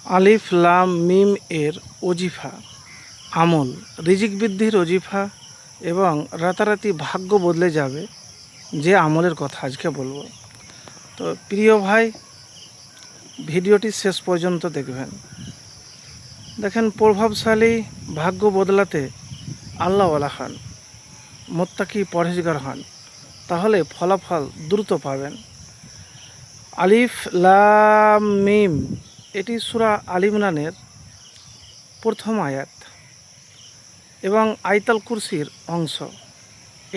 আলিফ লাম মিম এর ওজিফা আমল, রিজিক বৃদ্ধির ওজিফা এবং রাতারাতি ভাগ্য বদলে যাবে যে আমলের কথা আজকে বলবো। তো প্রিয় ভাই, ভিডিওটি শেষ পর্যন্ত দেখবেন। দেখেন, প্রভাবশালী ভাগ্য বদলাতে আল্লাহওয়ালা হন, মোত্তাকি পরহেজগার হন, তাহলে ফলাফল দ্রুত পাবেন। আলিফ লাম মিম এটি সূরা আল ইমরানের প্রথম আয়াত এবং আয়াতুল কুরসির অংশ।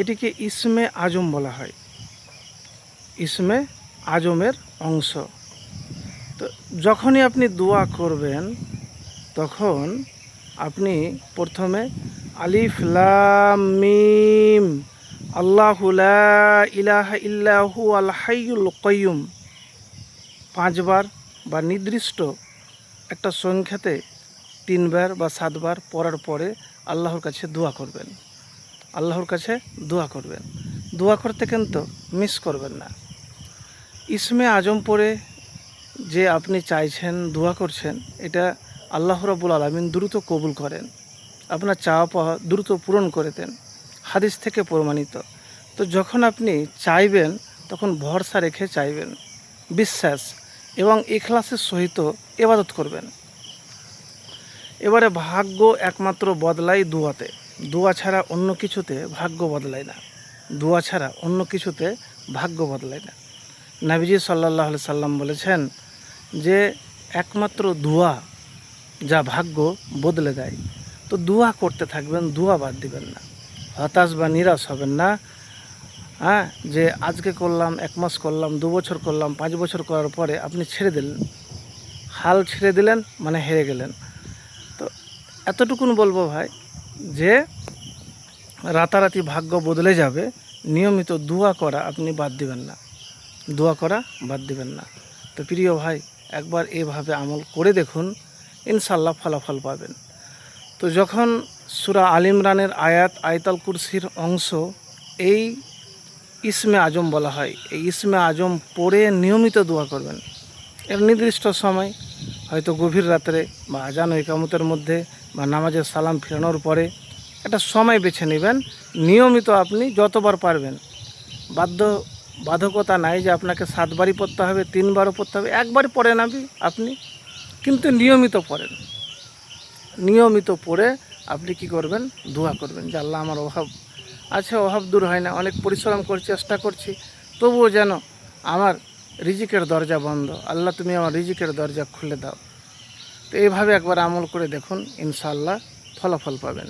এটিকে ইসমে আজম বলা হয়, ইসমে আজমের অংশ। তো যখনই আপনি দোয়া করবেন তখন আপনি প্রথমে আলিফ লাম মিম আল্লাহু লা ইলাহা ইল্লাহু আল হাইয়ুল কাইয়ুম 5 বার বা নির্দিষ্ট একটা সংখ্যাতে 3 বার বা 7 বার পড়ার পরে আল্লাহর কাছে দোয়া করবেন। আল্লাহর কাছে দোয়া করবেন। দোয়া করতে কিন্তু মিস করবেন না। ইসমে আজম পড়ে যে আপনি চাইছেন, দোয়া করছেন, এটা আল্লাহ রাব্বুল আলামিন দ্রুত কবুল করেন, আপনার চাওয়া পাওয়া দ্রুত পূরণ করে দেন, হাদিস থেকে প্রমাণিত। তো যখন আপনি চাইবেন তখন ভরসা রেখে চাইবেন, বিশ্বাস এবং ইখলাসের সহিত ইবাদত করবেন। এবারে ভাগ্য একমাত্র বদলায় দোয়াতে, দোয়া ছাড়া অন্য কিছুতে ভাগ্য বদলায় না, দোয়া ছাড়া অন্য কিছুতে ভাগ্য বদলায় না। নবীজি সাল্লাল্লাহু আলাইহি সাল্লাম বলেছেন যে একমাত্র দোয়া যা ভাগ্য বদলে দেয়। তো দোয়া করতে থাকবেন, দোয়া বাদ দিবেন না, হতাশ বা নিরাশ হবেন না। যে আজকে করলাম, 1 মাস করলাম, 2 বছর করলাম, 5 বছর করার পরে আপনি ছেড়ে দিলেন, হাল ছেড়ে দিলেন, মানে হেরে গেলেন। তো এতটুকুন বলবো ভাই, যে রাতারাতি ভাগ্য বদলে যাবে, নিয়মিত দোয়া করা আপনি বাদ দিবেন না, দোয়া করা বাদ দিবেন না। তো প্রিয় ভাই, একবার এভাবে আমল করে দেখুন, ইনশাল্লাহ ফলাফল পাবেন। তো যখন সূরা আল ইমরানের আয়াতুল কুরসির অংশ এই ইসমে আজম বলা হয়, এই ইসমে আজম পড়ে নিয়মিত দোয়া করবেন। এর নির্দিষ্ট সময়, হয়তো গভীর রাত্রে বা আজান ও ইকামতের মধ্যে বা নামাজের সালাম ফেরানোর পরে একটা সময় বেছে নেবেন। নিয়মিত আপনি যতবার পারবেন, বাধ্যকতা নাই যে আপনাকে 7 বারই পড়তে হবে, 3 বারও পড়তে হবে, একবারই পড়েন আপনি, কিন্তু নিয়মিত পড়েন। নিয়মিত পড়ে আপনি কি করবেন? দোয়া করবেন যে আল্লাহ, আমার অভাব আছে, অভাব দূর হয় না, অনেক পরিশ্রম করছি, চেষ্টা করছি, তবুও যেন আমার রিজিকের দরজা বন্ধ, আল্লাহ তুমি আমার রিজিকের দরজা খুলে দাও। তো এইভাবে একবার আমল করে দেখুন, ইনশাআল্লাহ ফলাফল পাবেন।